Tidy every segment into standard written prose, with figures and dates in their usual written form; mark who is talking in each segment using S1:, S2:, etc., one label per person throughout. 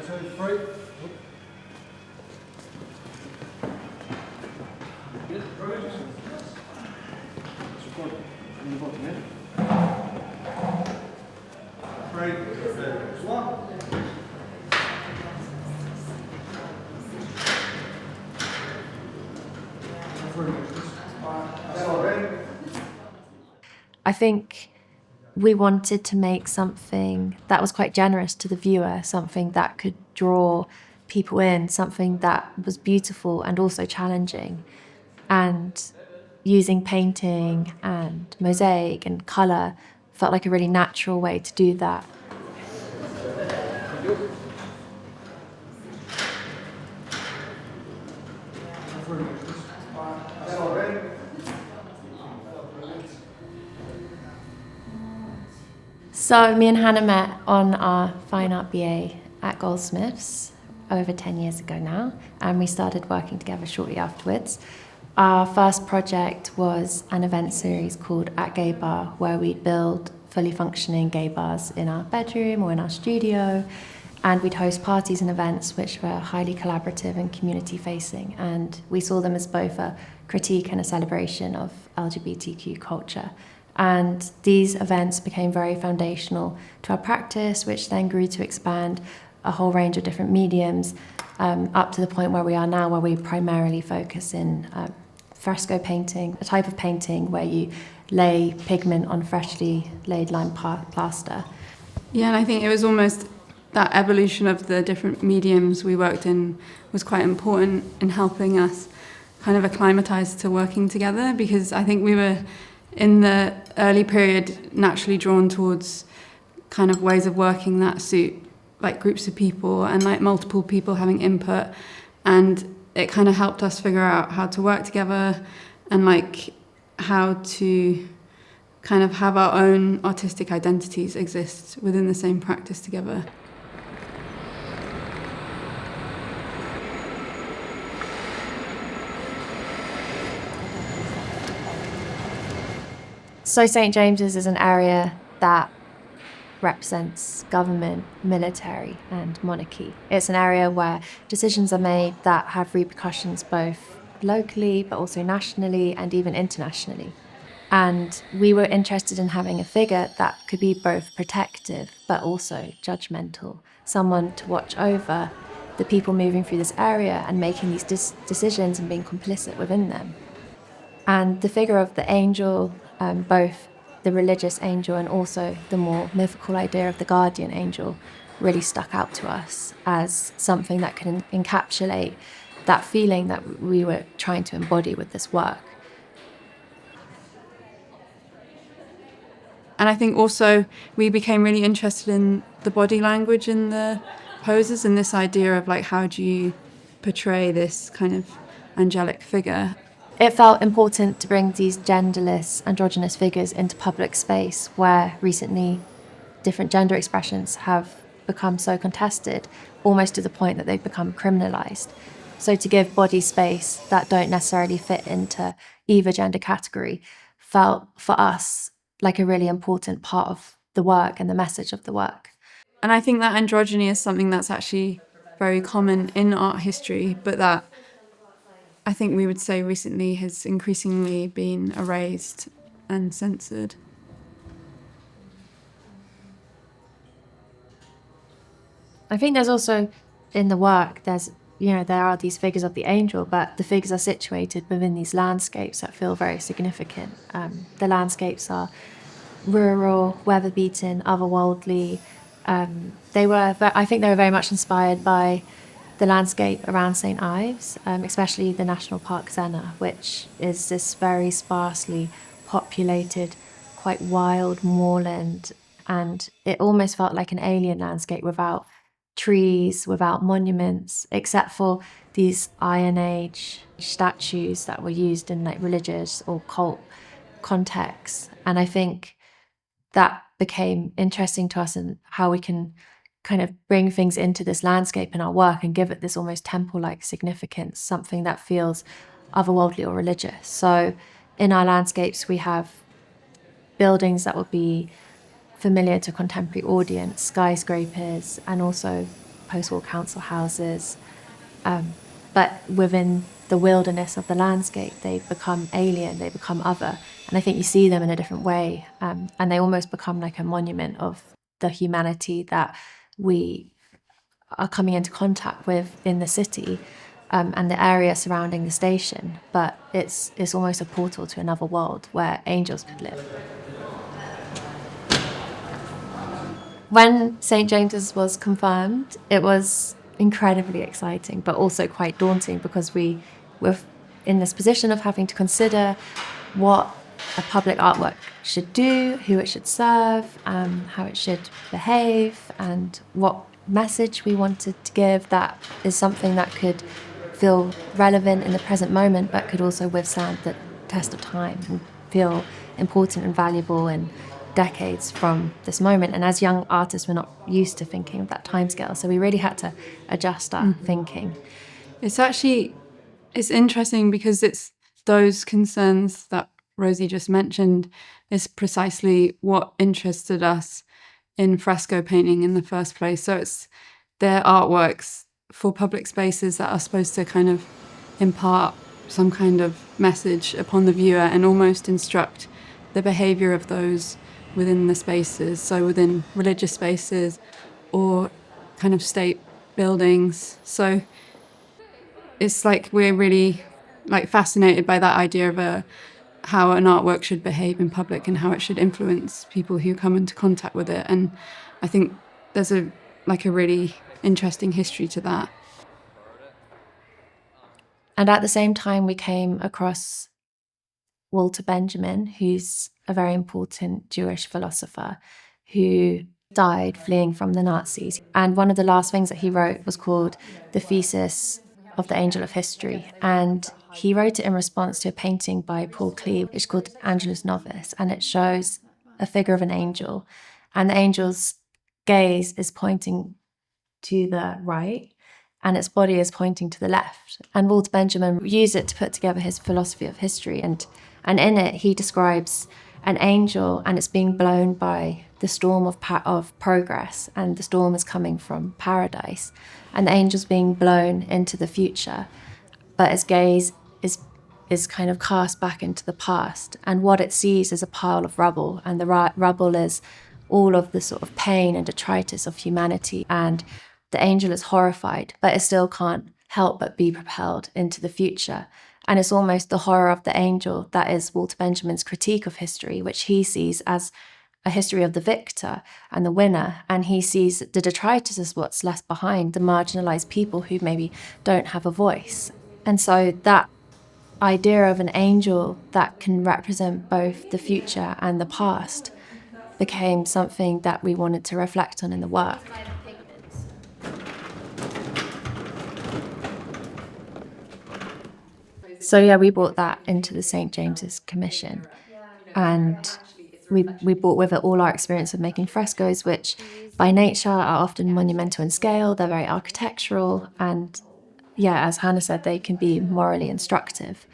S1: 2, 3.
S2: I think we wanted to make something that was quite generous to the viewer, something that could draw people in, something that was beautiful and also challenging. And using painting and mosaic and colour felt like a really natural way to do that. So me and Hannah met on our Fine Art BA at Goldsmiths over 10 years ago now, and we started working together shortly afterwards. Our first project was an event series called At Gay Bar, where we'd build fully functioning gay bars in our bedroom or in our studio, and we'd host parties and events which were highly collaborative and community-facing, and we saw them as both a critique and a celebration of LGBTQ culture. And these events became very foundational to our practice, which then grew to expand a whole range of different mediums, up to the point where we are now, where we primarily focus in fresco painting, a type of painting where you lay pigment on freshly laid lime plaster.
S3: Yeah, and I think it was almost that evolution of the different mediums we worked in was quite important in helping us kind of acclimatise to working together, because I think we were in the early period naturally drawn towards kind of ways of working that suit like groups of people and like multiple people having input, and it kind of helped us figure out how to work together and like how to kind of have our own artistic identities exist within the same practice together.
S2: So St. James's is an area that represents government, military and monarchy. It's an area where decisions are made that have repercussions both locally but also nationally and even internationally. And we were interested in having a figure that could be both protective but also judgmental, someone to watch over the people moving through this area and making these decisions and being complicit within them. And the figure of the angel, both the religious angel and also the more mythical idea of the guardian angel, really stuck out to us as something that can encapsulate that feeling that we were trying to embody with this work.
S3: And I think also we became really interested in the body language in the poses and this idea of like, how do you portray this kind of angelic figure?
S2: It felt important to bring these genderless, androgynous figures into public space where recently different gender expressions have become so contested, almost to the point that they've become criminalised. So to give body space that don't necessarily fit into either gender category felt for us like a really important part of the work and the message of the work.
S3: And I think that androgyny is something that's actually very common in art history, but that I think we would say recently has increasingly been erased and censored.
S2: I think there's also, in the work, there are these figures of the angel, but the figures are situated within these landscapes that feel very significant. The landscapes are rural, weather-beaten, otherworldly. I think they were very much inspired by the landscape around St. Ives, especially the National Park Zena, which is this very sparsely populated, quite wild moorland, and it almost felt like an alien landscape without trees, without monuments, except for these Iron Age statues that were used in like religious or cult contexts. And I think that became interesting to us in how we can kind of bring things into this landscape in our work and give it this almost temple-like significance, something that feels otherworldly or religious. So in our landscapes, we have buildings that will be familiar to a contemporary audience, skyscrapers, and also post-war council houses. But within the wilderness of the landscape, they become alien, they become other. And I think you see them in a different way. And they almost become like a monument of the humanity that we are coming into contact with in the city, and the area surrounding the station. But it's almost a portal to another world where angels could live. When St. James's was confirmed, it was incredibly exciting, but also quite daunting, because we were in this position of having to consider what a public artwork should do, who it should serve, how it should behave, and what message we wanted to give that is something that could feel relevant in the present moment, but could also withstand the test of time and feel important and valuable in decades from this moment. And as young artists, we're not used to thinking of that timescale, so we really had to adjust our thinking.
S3: It's interesting because it's those concerns that Rosie just mentioned is precisely what interested us in fresco painting in the first place. So it's their artworks for public spaces that are supposed to kind of impart some kind of message upon the viewer and almost instruct the behaviour of those within the spaces, so within religious spaces or kind of state buildings. So it's like we're really like fascinated by that idea of how an artwork should behave in public and how it should influence people who come into contact with it. And I think there's a really interesting history to that.
S2: And at the same time, we came across Walter Benjamin, who's a very important Jewish philosopher who died fleeing from the Nazis. And one of the last things that he wrote was called The Thesis of the Angel of History. And he wrote it in response to a painting by Paul Klee, which is called Angelus Novus. And it shows a figure of an angel. And the angel's gaze is pointing to the right, and its body is pointing to the left. And Walter Benjamin used it to put together his philosophy of history. And in it, he describes an angel, and it's being blown by the storm of progress, and the storm is coming from paradise. And the angel's being blown into the future, but its gaze is kind of cast back into the past. And what it sees is a pile of rubble, and the rubble is all of the sort of pain and detritus of humanity. And the angel is horrified, but it still can't help but be propelled into the future. And it's almost the horror of the angel that is Walter Benjamin's critique of history, which he sees as a history of the victor and the winner. And he sees the detritus as what's left behind, the marginalized people who maybe don't have a voice. And so that idea of an angel that can represent both the future and the past became something that we wanted to reflect on in the work. So yeah, we brought that into the St. James's Commission, and we brought with it all our experience of making frescoes, which by nature are often monumental in scale. They're very architectural, and yeah, as Hannah said, they can be morally instructive.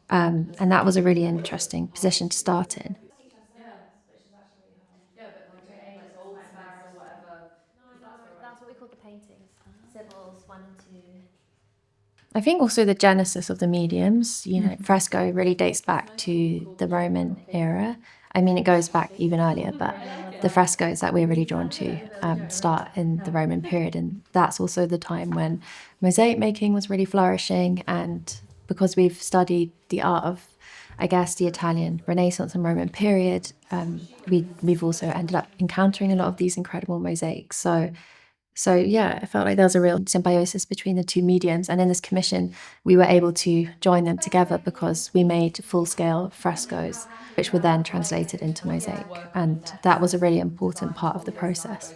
S2: And that was a really interesting position to start in. That's what we call the paintings. Sybil's 1 and 2. I think also the genesis of the mediums, fresco really dates back to the Roman era. I mean, it goes back even earlier, but the frescoes that we're really drawn to start in the Roman period. And that's also the time when mosaic making was really flourishing. And because we've studied the art of, I guess, the Italian Renaissance and Roman period, we've also ended up encountering a lot of these incredible mosaics. So yeah, I felt like there was a real symbiosis between the two mediums. And in this commission, we were able to join them together because we made full-scale frescoes, which were then translated into mosaic. And that was a really important part of the process.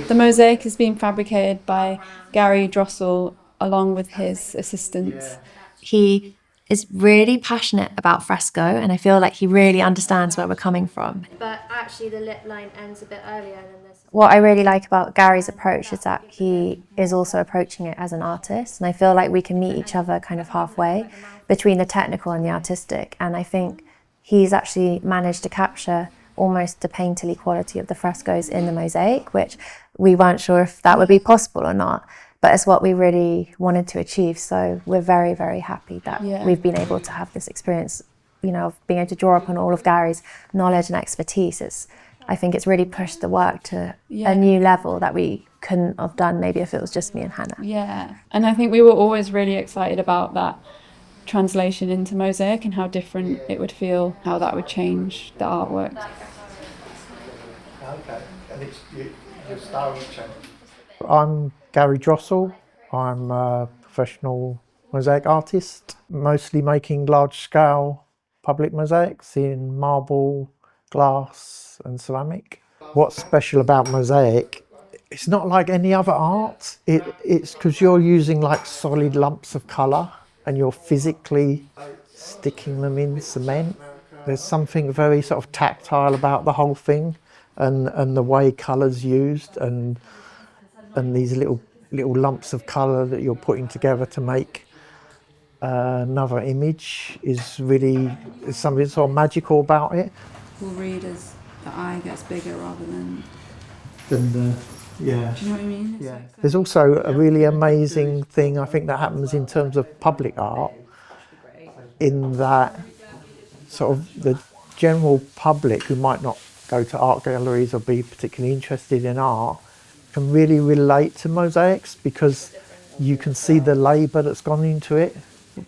S3: The mosaic is being fabricated by Gary Drossel along with his assistants.
S2: He is really passionate about fresco, and I feel like he really understands where we're coming from. But actually the lip line ends a bit earlier than this. What I really like about Gary's approach is that he is also approaching it as an artist, and I feel like we can meet each other kind of halfway between the technical and the artistic. And I think he's actually managed to capture almost the painterly quality of the frescoes in the mosaic, which we weren't sure if that would be possible or not, but it's what we really wanted to achieve. So we're very, very happy that we've been able to have this experience, you know, of being able to draw upon all of Gary's knowledge and expertise. I think it's really pushed the work to a new level that we couldn't have done maybe if it was just me and Hannah.
S3: Yeah, and I think we were always really excited about that translation into mosaic and how different it would feel, how that would change the artwork.
S1: Okay, and it's your style change. I'm Gary Drossel. I'm a professional mosaic artist, mostly making large-scale public mosaics in marble, glass and ceramic. What's special about mosaic, it's not like any other art. It's because you're using like solid lumps of colour and you're physically sticking them in cement. There's something very sort of tactile about the whole thing, and the way colour's used, and these little lumps of colour that you're putting together to make another image is really, there's something sort of magical about it.
S3: We'll read as the eye gets bigger rather than
S1: the, yeah.
S3: Do you know what I mean?
S1: Yeah. There's also a really amazing thing I think that happens in terms of public art, in that sort of the general public who might not go to art galleries or be particularly interested in art can really relate to mosaics, because you can see the labour that's gone into it.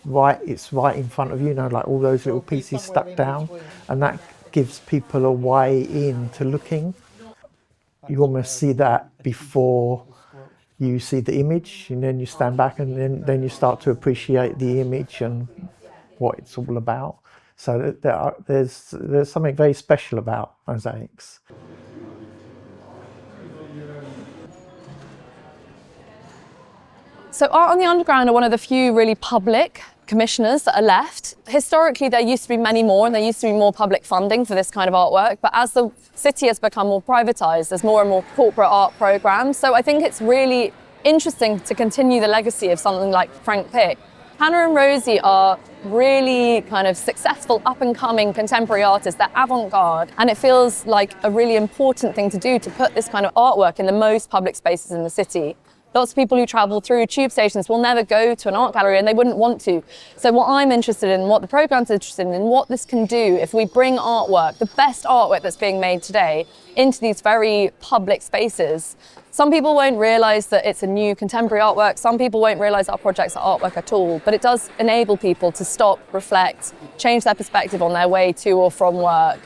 S1: It's right in front of you, you know, like all those little pieces stuck down, and that gives people a way in to looking. You almost see that before you see the image, and then you stand back and then you start to appreciate the image and what it's all about. So there's something very special about mosaics.
S4: So Art on the Underground are one of the few really public commissioners that are left. Historically, there used to be many more, and there used to be more public funding for this kind of artwork. But as the city has become more privatised, there's more and more corporate art programmes. So I think it's really interesting to continue the legacy of something like Frank Pick. Hannah and Rosie are really kind of successful, up-and-coming contemporary artists. They're avant-garde, and it feels like a really important thing to do, to put this kind of artwork in the most public spaces in the city. Lots of people who travel through tube stations will never go to an art gallery, and they wouldn't want to. So what I'm interested in, what the programme's interested in, what this can do if we bring artwork, the best artwork that's being made today, into these very public spaces. Some people won't realise that it's a new contemporary artwork. Some people won't realise our projects are artwork at all. But it does enable people to stop, reflect, change their perspective on their way to or from work.